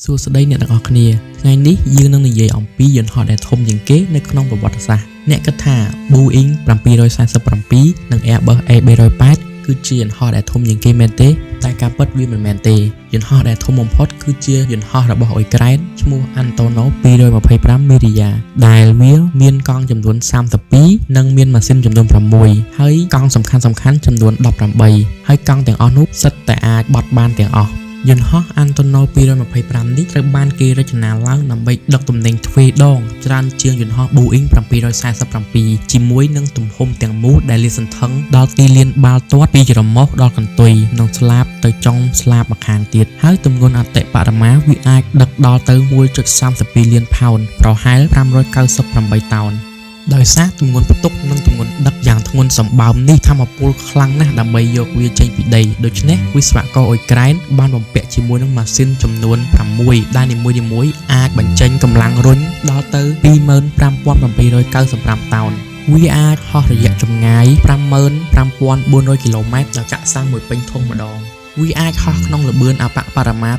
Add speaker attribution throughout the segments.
Speaker 1: សួស្តីអ្នកទាំងអស់គ្នាថ្ងៃនេះយើងនឹងនិយាយអំពីយន្តហោះដែលធំជាងគេនៅក្នុងប្រវត្តិសាស្ត្រអ្នកគិតថា Boeing 747 និង Airbus A380 គឺជាយន្តហោះដែលធំជាងគេមែនទេតែការពិតវាមិនមែនទេយន្តហោះដែលធំបំផុតគឺជាយន្តហោះរបស់អ៊ុយក្រែនឈ្មោះ Antonov 225 Mriya ដែលវាមានកង់ចំនួន32និងមានម៉ាស៊ីនចំនួន6ហើយកង់សំខាន់ចំនួន18ហើយកង់ទាំងអស់នោះសិតតែអាចបត់បានទាំងអស់យន្តហោះ Antonov 225 នេះត្រូវបានគេរចនាឡើងដើម្បីដឹកទំនិញទ្វេដងច្រើនជាងយន្តហោះ Boeing 747ជាមួយនឹងទំហំទាំងមូលដែលលាតសន្ធឹងដល់ទីលានបាល់ទាត់ពីច្រមុះដល់កន្ទុយនិងស្លាបទៅចុងស្លាបម្ខាងទៀតហើយទម្ងន់អតិបរមាវាអាចដឹកដល់ទៅ 1.32 លានផោនប្រហែល598តោនដោយសារទម្ងន់ផ្ទុកនិងទម្ងន់ដឹកយ៉ាងធ្ងន់សម្បើមនេះថាមពលខ្លាំងណាស់ដើម្បីយកវាចេញពីដីដូច្នេះវិស្វករអ៊ុយក្រែនបានបំពាក់ជាមួយនឹងម៉ាស៊ីនចំនួន6ដែលនីមួយៗអាចបញ្ចេញកម្លាំងរុញដល់ទៅ 25,795 តោនវាអាចហោះរយៈចម្ងាយ 55,400 គីឡូម៉ែត្រដោយចាក់សាំងមួយពេញធុងម្ដងវាអាចហោះក្នុងល្បឿនអបបរមា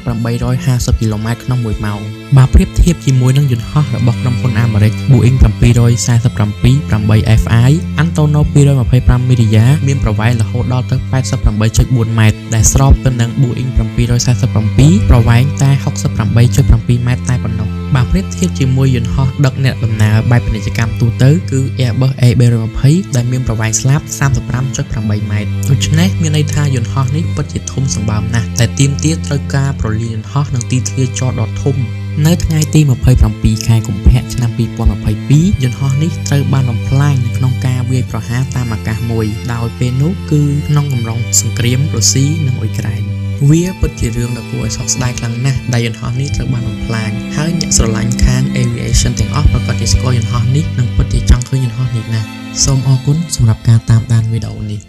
Speaker 1: 850 គីឡូម៉ែត្រក្នុង1ម៉ោងបើប្រៀបធៀបជាមួយនឹងយន្តហោះរបស់ក្រុមហ៊ុនអាមេរិក Boeing 747 8FI Antonov 225 Mriya មានប្រវែងរហូតដល់ទៅ 88.4 ម៉ែត្រដែលស្របទៅនឹង Boeing 747 ប្រវែងតែ 68.7 ម៉ែត្រតែប៉ុណ្ណោះបើប្រៀបធៀបជាមួយយន្តហោះដឹកអ្នកដំណើរបែបពាណិជ្ជកម្មទូទៅគឺ Airbus A380 ដែលមានប្រវែងស្លាប 35.8 ម៉ែត្រដូច្នេះមានន័យថាយន្តហោះនេះពិតជាធំសម្បើមណាស់តែទាមទារត្រូវការប្រលានយន្តហោះនិងទីធ្លាចតដ៏ធំនៅថ្ងៃទី27 ខែកុម្ភៈឆ្នាំ 2022 យន្តហោះនេះត្រូវបានបំផ្លាញនៅក្នុងការវាយប្រហារតាមអាកាសមួយដោយពេលនោះគឺក្នុងកំឡុងសង្គ្រាមរុស្ស៊ីនិងអ៊ុយក្រែនវាពិតជារឿងដ៏គួរឲ្យសោកស្ដាយខ្លាំងណាស់ដែលយន្តហោះនេះត្រូវបានបំផ្លាញហើយអ្នកស្រឡាញ់ខាង aviation ទាំងអស់ប្រកាសជាស្គាល់យន្តហោះនេះនិងពិតជាចង់ឃើញយន្តហោះនេះណាស់សូមអរគុណសម្រាប់ការតាមដានវីដេអូនេះ